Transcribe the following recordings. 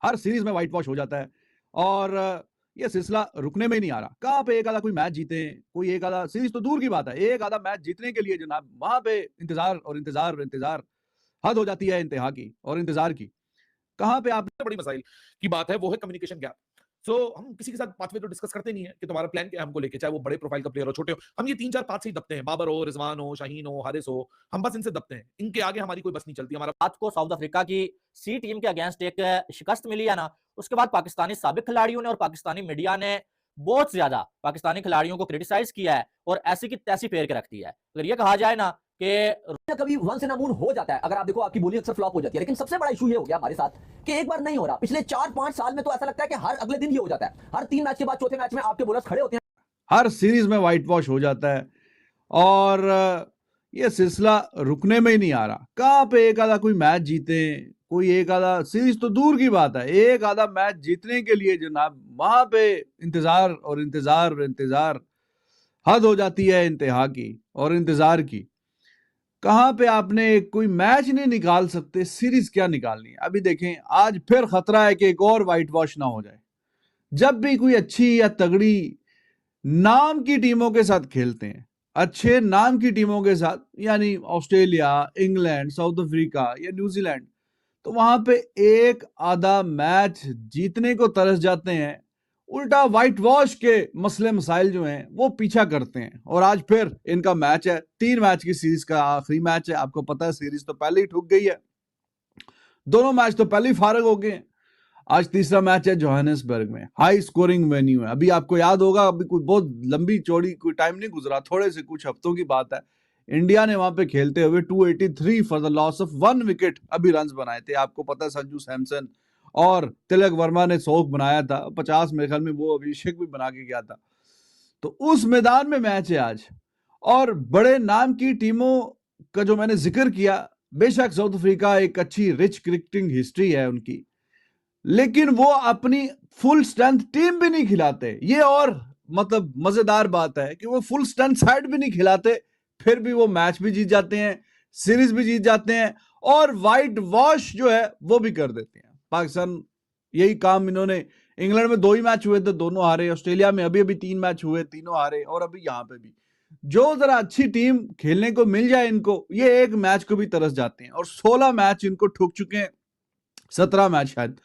हर series में white wash हो जाता है और ये सिलसिला रुकने में ही नहीं आ रहा। कहाँ पे एक आधा कोई मैच जीते, कोई एक आधा सीरीज तो दूर की बात है, एक आधा मैच जीतने के लिए जनाब वहां पे इंतजार और इंतजार और इंतजार, हद हो जाती है इंतहा की और इंतजार की। कहाँ पे आप बड़ी मसाइल की बात है वो है कम्युनिकेशन गैप। सो हम किसी के साथ पाथवे तो डिस्कस करते नहीं है कि तुम्हारा प्लान क्या है हमको लेके, चाहे वो बड़े प्रोफाइल का प्लेयर हो छोटे हो, हम ये 3-4 पाथ से ही दबते हैं। बाबर हो, रिजवान हो, शाहीन हो, हारिस हो, हम बस इनसे दबते हैं। इनके आगे हमारी कोई बस नहीं चलती। हमारा रात को साउथ अफ्रीका की सी टीम के अगेंस्ट एक शिकस्त मिली है ना, उसके बाद पाकिस्तानी साबिक खिलाड़ियों ने और पाकिस्तानी मीडिया ने बहुत ज्यादा पाकिस्तानी खिलाड़ियों को क्रिटिसाइज किया है और ऐसी की तैसी फेर के रख दी है। अगर ये कहा जाए ना कि कभी वंस इन अ मून हो जाता है, अगर आप देखो आपकी बोलिंग अक्सर फ्लॉप हो जाती है, लेकिन सबसे बड़ा इशू ये हो गया हमारे साथ कि एक बार नहीं हो रहा, पिछले 4-5 साल में तो ऐसा लगता है कि हर अगले दिन ये हो जाता है। हर 3 मैच के बाद चौथे मैच में आपके बॉलर्स खड़े होते हैं, हर सीरीज में व्हाइट वॉश हो जाता है और ये सिलसिला रुकने में ही नहीं आ रहा। कहाँ पे एक आधा कोई मैच जीते, कोई एक आधा सीरीज तो दूर की बात है, एक आधा मैच जीतने के लिए जनाब वहां पे इंतजार और इंतजार और इंतजार, हद हो जाती है इंतहा की और इंतजार की। कहाँ पे आपने कोई मैच नहीं निकाल सकते, सीरीज क्या निकालनी है। अभी देखें आज फिर खतरा है कि एक और व्हाइट वॉश ना हो जाए। जब भी कोई अच्छी या तगड़ी नाम की टीमों के साथ खेलते हैं, अच्छे नाम की टीमों के साथ, यानी ऑस्ट्रेलिया, इंग्लैंड, साउथ अफ्रीका या न्यूजीलैंड, तो वहां पे एक आधा मैच जीतने को तरस जाते हैं, उल्टा व्हाइट वॉश के मसले मसाइल जो हैं वो पीछा करते हैं। और आज फिर इनका मैच है, 3 मैच की सीरीज का आखिरी मैच है। आपको पता है सीरीज तो पहले ही ठुक गई है, दोनों मैच तो पहले ही फारग हो गए हैं। आज तीसरा मैच है जोहानिसबर्ग में, हाई स्कोरिंग वेन्यू है। अभी आपको याद होगा, अभी कोई बहुत लंबी चौड़ी कोई टाइम नहीं गुजरा, थोड़े से कुछ हफ्तों की बात है, इंडिया ने वहां पे खेलते हुए 283 for the loss of 1 wicket अभी रन बनाए थे। आपको पता है संजू सैमसन और तिलक वर्मा ने 100 बनाया था, 50 मेरे ख्याल में वो अभिषेक भी बना के गया था। तो उस मैदान में मैच है आज, और बड़े नाम की टीमों का जो मैंने जिक्र किया, बेशक साउथ अफ्रीका एक अच्छी रिच क्रिकेटिंग हिस्ट्री है उनकी, लेकिन वो अपनी फुल स्ट्रेंथ टीम भी नहीं खिलाते। ये और मतलब मजेदार बात है कि वो फुल स्ट्रेंथ साइड भी नहीं खिलाते, फिर भी वो मैच भी जीत जाते हैं, सीरीज भी जीत जाते हैं और वाइट वॉश जो है वो भी कर देते हैं। पाकिस्तान यही काम इन्होंने, इंग्लैंड में 2 ही मैच हुए थे, दोनों हारे, ऑस्ट्रेलिया में अभी अभी 3 मैच हुए, तीनों हारे, और अभी यहां पे भी जो जरा अच्छी टीम खेलने को मिल जाए इनको, ये एक मैच को भी तरस जाते हैं। और 16 मैच इनको ठुक चुके हैं, 17 मैच शायद।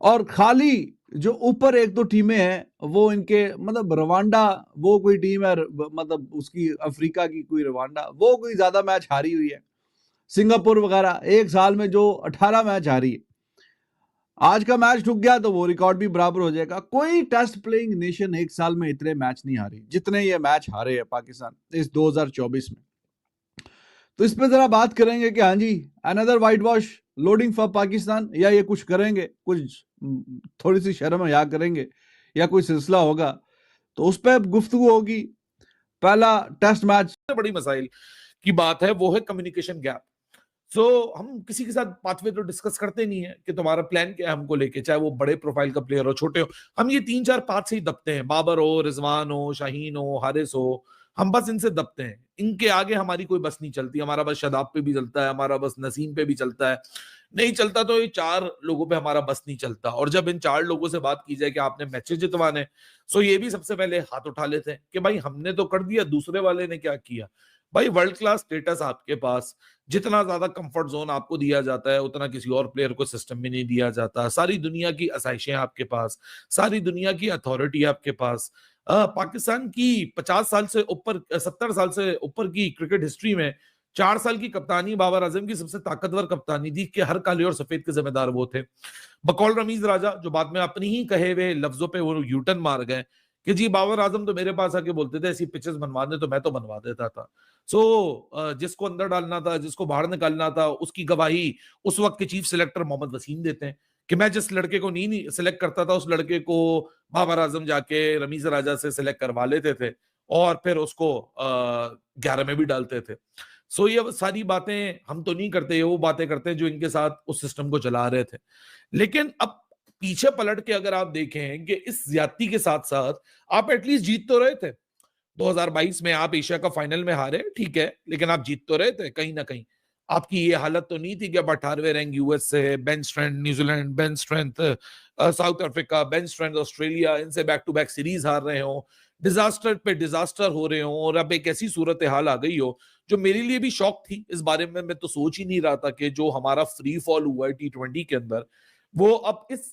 और खाली जो ऊपर एक दो टीमें हैं वो इनके, मतलब रवांडा वो कोई टीम है, मतलब उसकी अफ्रीका की कोई रवांडा, वो कोई ज्यादा मैच हारी हुई है। सिंगापुर वगैरह एक साल में जो 18 मैच हारी है, आज का मैच ठुक गया तो वो रिकॉर्ड भी बराबर हो जाएगा। कोई टेस्ट प्लेइंग नेशन एक साल में इतने मैच नहीं हारी जितने ये मैच हारे हैं पाकिस्तान इस 2024 में। तो इस पे जरा बात करेंगे कि हाँ जी, another whitewash loading for Pakistan, या ये कुछ करेंगे, कुछ थोड़ी सी शर्म हया करेंगे, या कोई सिलसिला होगा, तो उस पर गुफ्तगू होगी। पहला टेस्ट मैच, बड़ी मसाइल की बात है वो है कम्युनिकेशन गैप। सो हम किसी के साथ पाथवे तो डिस्कस करते नहीं है कि तुम्हारा प्लान क्या है हमको लेके, चाहे वो बड़े प्रोफाइल का प्लेयर हो छोटे हो, हम ये 3-4 पाथ से ही दबते हैं। बाबर हो, रिजवान हो, शाहीन हो, हारिस हो, हम बस इनसे दबते हैं। इनके आगे हमारी कोई बस नहीं चलती। हमारा बस शादाब पे भी चलता है, हमारा बस नसीम पे भी चलता है, नहीं चलता तो ये 4 लोगों पे हमारा बस नहीं चलता। और जब इन 4 लोगों से बात की जाए कि आपने मैचेस जितवाने, सो ये भी सबसे पहले हाथ उठा लेते हैं कि भाई हमने तो कर दिया, दूसरे वाले ने क्या किया। भाई वर्ल्ड क्लास स्टेटस आपके पास, जितना ज्यादा कंफर्ट जोन आपको दिया जाता है उतना किसी और प्लेयर को सिस्टम में नहीं दिया जाता। सारी दुनिया की आसाइशें आपके पास, सारी दुनिया की अथॉरिटी आपके पास। पाकिस्तान की 50 साल से ऊपर, 70 साल से ऊपर की क्रिकेट हिस्ट्री में 4 साल की कप्तानी बाबर आजम की सबसे ताकतवर कप्तानी थी कि हर काले और सफेद के जिम्मेदार वो थे। बकौल रमीज राजा, जो बाद में अपनी ही कहे हुए लफ्जों पे वो यूटर्न मार गए कि जी बाबर आजम तो मेरे पास आके बोलते थे ऐसी पिचेस बनवा दे, तो मैं तो बनवा देता था। जिसको अंदर डालना था, जिसको बाहर निकालना था, उसकी गवाही उस वक्त के चीफ सिलेक्टर मोहम्मद वसीम देते हैं कि मैं जिस लड़के को नहीं सिलेक्ट करता था, उस लड़के को बाबर आजम जाके रमीज राजा से सिलेक्ट करवा लेते थे और फिर उसको 11 में भी डालते थे। ये सारी बातें हम तो नहीं करते, वो बातें करते हैं जो इनके साथ उस सिस्टम को चला रहे थे। लेकिन अब पीछे पलट के अगर आप देखें कि इस ज्यादती के साथ साथ आप एटलीस्ट जीत तो रहे थे। 2022 में आप एशिया का फाइनल में हारे, ठीक है, लेकिन आप जीत तो रहे थे कहीं ना कहीं। आपकी ये हालत तो नहीं थी कि आप 18वें रैंक यूएस से, bench strength New Zealand, bench strength south Africa, bench strength Australia, इनसे बैक टू बैक सीरीज हार रहे हो, डिजास्टर पे डिजास्टर हो रहे हो, और अब एक ऐसी सूरत हाल आ गई हो जो मेरे लिए भी शॉक थी। इस बारे में मैं तो सोच ही नहीं रहा था कि जो हमारा फ्री फॉल हुआ है T20 के अंदर, वो अब इस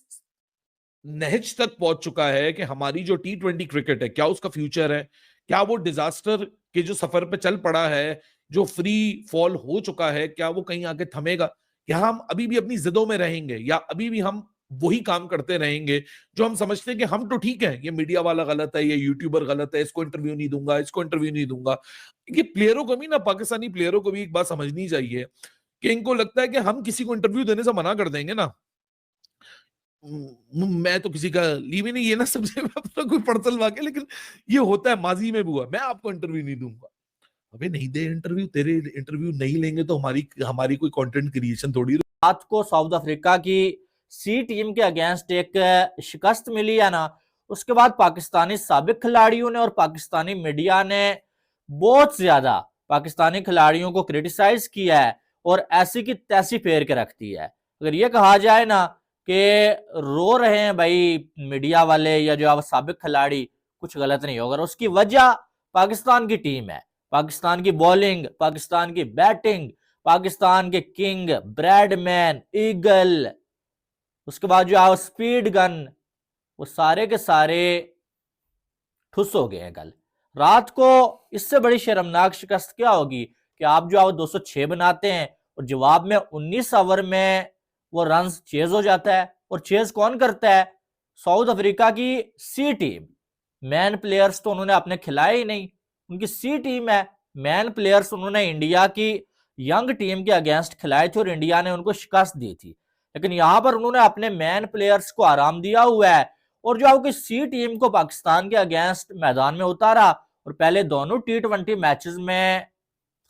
नहज तक पहुंच चुका है कि हमारी जो T20 क्रिकेट है, क्या उसका फ्यूचर है, क्या वो डिजास्टर के जो सफर पे चल पड़ा है, जो फ्री फॉल हो चुका है, क्या वो कहीं आगे थमेगा, क्या हम अभी भी अपनी जिदों में रहेंगे, या अभी भी हम वही काम करते रहेंगे जो हम समझते हैं कि हम तो ठीक है, ये मीडिया वाला गलत है, ये यूट्यूबर गलत है, इसको इंटरव्यू नहीं दूंगा, इसको इंटरव्यू नहीं दूंगा। ये प्लेयरों को भी ना, पाकिस्तानी प्लेयरों को भी एक बात समझनी चाहिए कि इनको लगता है कि हम किसी को इंटरव्यू देने से मना कर देंगे ना, मैं तो किसी का लीव ही नहीं, ये ना समझे मैं अपना कोई पर्सनल वाक्य, लेकिन ये होता है, माजी में भी हुआ, मैं आपको इंटरव्यू नहीं दूंगा। अबे नहीं दे इंटरव्यू, तेरे इंटरव्यू नहीं लेंगे तो हमारी कोई कंटेंट क्रिएशन थोड़ी। रात को साउथ अफ्रीका की सी टीम के अगेंस्ट एक शिकस्त मिली है ना, उसके बाद पाकिस्तानी साबिक खिलाड़ियों ने और पाकिस्तानी मीडिया ने बहुत ज्यादा पाकिस्तानी खिलाड़ियों को क्रिटिसाइज किया है और ऐसी की तैसी फेर के रखती है। अगर ये कहा जाए ना कि रो रहे हैं भाई मीडिया वाले या जो अब साबिक खिलाड़ी, कुछ गलत नहीं होगा, उसकी वजह पाकिस्तान की टीम है, पाकिस्तान की बॉलिंग, पाकिस्तान की बैटिंग, पाकिस्तान के किंग ब्रैडमैन, ईगल, उसके बाद जो आओ स्पीड गन, वो सारे के सारे ठुस हो गए हैं कल रात को। इससे बड़ी शर्मनाक शिकस्त क्या होगी कि आप जो आओ 206 बनाते हैं और जवाब में 19 ओवर में वो रन चेज हो जाता है। और चेज कौन करता है? साउथ अफ्रीका की सी टीम। मैन प्लेयर्स तो उन्होंने अपने खिलाए ही नहीं, उनकी सी टीम है। मैन प्लेयर्स उन्होंने इंडिया की यंग टीम के अगेंस्ट खिलाए थे और इंडिया ने उनको शिकस्त दी थी, लेकिन यहां पर उन्होंने अपने मैन प्लेयर्स को आराम दिया हुआ है और जो आपकी सी टीम को पाकिस्तान के अगेंस्ट मैदान में उतारा और पहले दोनों T20 मैचेस में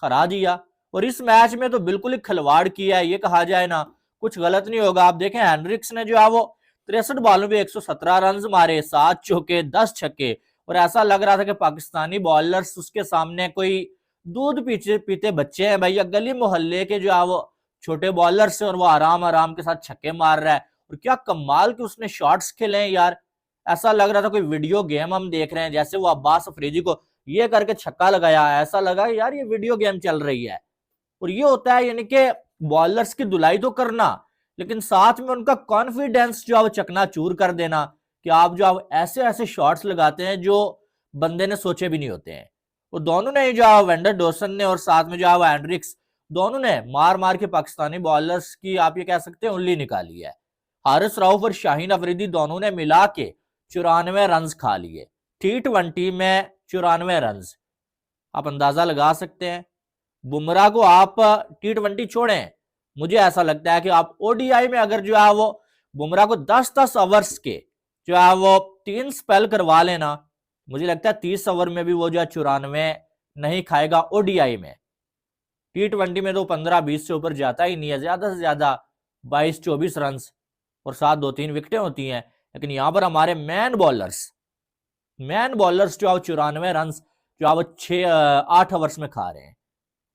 हरा दिया। और इस मैच में तो बिल्कुल ही खिलवाड़ किया है, ये कहा जाए ना कुछ गलत नहीं होगा। आप देखें हेनरिक्स ने जो है वो 63 बॉलों में 117 रन मारे, 7 चौके 10 छक्के, और ऐसा लग रहा था कि पाकिस्तानी बॉलर्स उसके सामने कोई दूध पीते बच्चे हैं भाई, या गली मोहल्ले के जो है वो छोटे बॉलर्स हैं और वो आराम आराम के साथ छक्के मार रहा है। और क्या कमाल के उसने शॉट्स खेले हैं यार, ऐसा लग रहा था कोई वीडियो गेम हम देख रहे हैं। जैसे वो अब्बास अफरीदी को ये करके छक्का लगाया, ऐसा लगा यार ये वीडियो गेम चल रही है। और ये होता है यानी कि बॉलर्स की धुलाई तो करना, लेकिन साथ में उनका कॉन्फिडेंस जो है वो चकनाचूर कर देना कि आप जो ऐसे ऐसे शॉट्स लगाते हैं जो बंदे ने सोचे भी नहीं होते हैं। वो दोनों ने जो वेंडर डॉसन ने और साथ में जो है एंड्रिक्स, दोनों ने मार मार के पाकिस्तानी बॉलर्स की आप ये कह सकते हैं उंगली निकाली है। हारिस रऊफ और शाहीन अफरीदी दोनों ने मिला के 94 रन खा लिए T20 में। 94 रन, आप अंदाजा लगा सकते हैं। बुमराह को आप T20 छोड़ें, मुझे ऐसा लगता है कि आप ODI में अगर जो है वो बुमराह को 10-10 ओवर्स के जो है वो 3 स्पेल करवा लेना, मुझे लगता है 30 ओवर में भी वो जो है 94 नहीं खाएगा। ODI में, T20 में तो 15-20 से ऊपर जाता ही नहीं है, ज्यादा से ज्यादा 22-24 रन और 7-2-3 विकेटें होती हैं। लेकिन यहां पर हमारे मैन बॉलर्स जो है 94 रन जो है वो 6-8 ओवर्स में खा रहे हैं।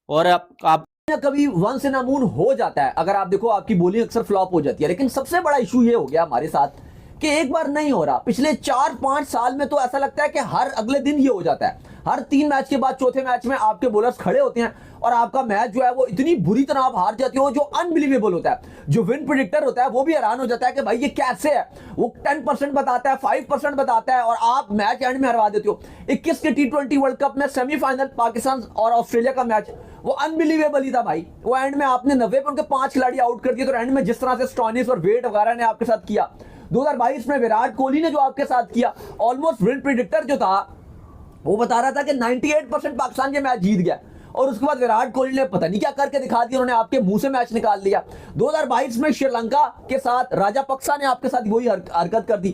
और आप कभी वंस इन अ मून हो जाता है, अगर आप देखो आपकी बॉलिंग अक्सर फ्लॉप हो जाती है, लेकिन सबसे बड़ा इशू ये हो गया हमारे साथ कि एक बार नहीं हो रहा, पिछले 4-5 साल में तो ऐसा लगता है कि हर अगले दिन ये हो जाता है। हर 3 मैच के बाद चौथे मैच में आपके बॉलर्स खड़े होते हैं और आपका मैच जो है वो इतनी बुरी तरह आप हार जाते हो जो अनबिलीवेबल होता है। जो विन प्रेडिक्टर होता है वो भी हैरान हो जाता है कि भाई ये कैसे है। वो 10% बताता है, 5% बताता है और आप मैच एंड में हरवा देते हो। 21 के T20 वर्ल्ड कप में सेमीफाइनल पाकिस्तान और ऑस्ट्रेलिया का मैच, वो अनबिलीवेबल ही था भाई। वो एंड में आपने 90 पे उनके 5 खिलाड़ी आउट कर दिए, तो एंड में जिस तरह से स्टॉनिस और वेट वगैरह ने आपके साथ किया, 2022 में विराट कोहली ने जो आपके साथ किया, ऑलमोस्ट विन प्रेडिक्टर जो था वो बता रहा था कि 98% पाकिस्तान के मैच जीत गया, और उसके बाद विराट कोहली ने पता नहीं क्या करके दिखा दिया, उन्होंने आपके मुंह से मैच निकाल लिया। 2022 में श्रीलंका के साथ राजापक्सा ने आपके साथ वही हरकत कर दी,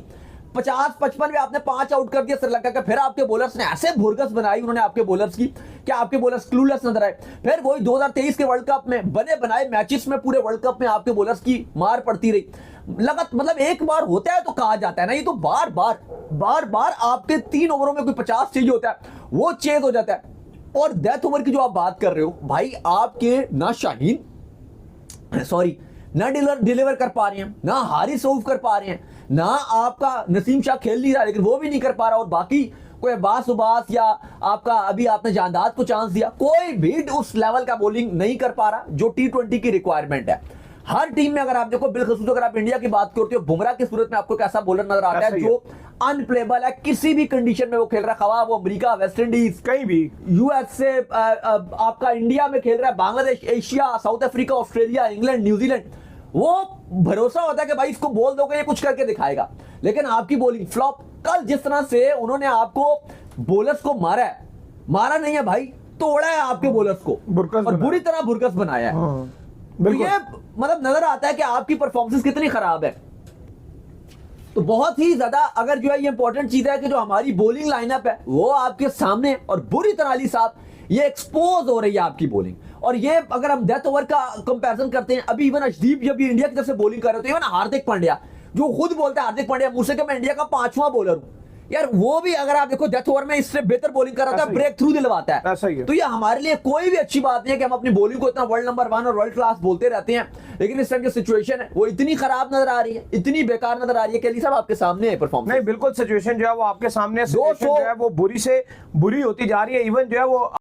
50-55 में आपने 5 आउट कर दिया श्रीलंका का। फिर आपके बॉलर्स ने ऐसे भुरगस बनाई उन्होंने आपके बॉलर्स की कि आपके बॉलर्स क्लूलेस नजर आए। फिर वही 2023 के वर्ल्ड कप में बने बनाए मैचेस में पूरे वर्ल्ड कप में आपके बॉलर्स की मार पड़ती रही। मतलब एक बार होता है तो कहा जाता है ना, ये तो बार बार आपके 3 ओवरों में कोई 50 चाहिए होता है, वो चेज हो जाता है। और डेथ ओवर की जो आप बात कर रहे हो भाई, आपके ना शाहीन सॉरी ना डिलीवर कर पा रहे हैं, ना हारिस रऊफ कर पा रहे हैं, ना आपका नसीम शाह खेल नहीं रहा लेकिन वो भी नहीं कर पा रहा, और बाकी कोई अब्बास उबास या आपका अभी आपने जानदाद को चांस दिया, कोई भी उस लेवल का बॉलिंग नहीं कर पा रहा जो T20 की रिक्वायरमेंट है। हर टीम में अगर आप देखो, बिलखसूस अगर आप इंडिया की बात करते हो, बुमराह की सूरत में आपको कैसा बॉलर नजर आता है जो अनप्लेबल है, किसी भी कंडीशन में वो खेल रहा है, खवा वो अमेरिका, वेस्ट इंडीज, कहीं भी, यूएसए, आपका इंडिया में खेल रहा है, Bangladesh, Asia, south Africa, Australia, England, New Zealand, वो भरोसा होता है कि भाई इसको बोल दोगे ये कुछ करके दिखाएगा। लेकिन आपकी बॉलिंग फ्लॉप, कल जिस तरह से उन्होंने आपको बॉलर्स को मारा है, मारा नहीं है भाई, तोड़ा है आपके बॉलर्स को और बुरी तरह बुरकस बनाया है। तो ये मतलब नजर आता है कि आपकी परफॉर्मेंस कितनी खराब है। तो बहुत ही ज्यादा अगर जो है ये इंपॉर्टेंट चीज है कि जो हमारी बॉलिंग लाइनअप है वो आपके सामने है और बुरी तरह अली साहब ये एक्सपोज हो रही है आपकी बॉलिंग। और ये अगर हम डेथ ओवर का कंपैरिजन करते हैं, अभी इवन अर्शदीप जब ये इंडिया की तरफ से बॉलिंग कर रहे थे, इवन हार्दिक पांड्या जो खुद बोलते हैं, हार्दिक पांड्या मुझसे कि मैं इंडिया का 5वां बॉलर हूं यार, वो भी अगर आप देखो डेथ ओवर में इससे बेहतर बॉलिंग कर रहा था, ब्रेक थ्रू दिलवाता है। तो ये हमारे लिए कोई भी अच्छी बात नहीं है कि हम अपनी बॉलिंग को इतना वर्ल्ड नंबर 1 और वर्ल्ड क्लास बोलते रहते हैं, लेकिन इस टाइम की सिचुएशन है वो इतनी खराब नजर आ रही है, इतनी बेकार नजर आ रही है कि अली साहब आपके सामने है परफॉर्मेंस। नहीं बिल्कुल सिचुएशन जो है वो आपके सामने, सिचुएशन जो है वो बुरी से बुरी होती जा रही है। इवन जो है वो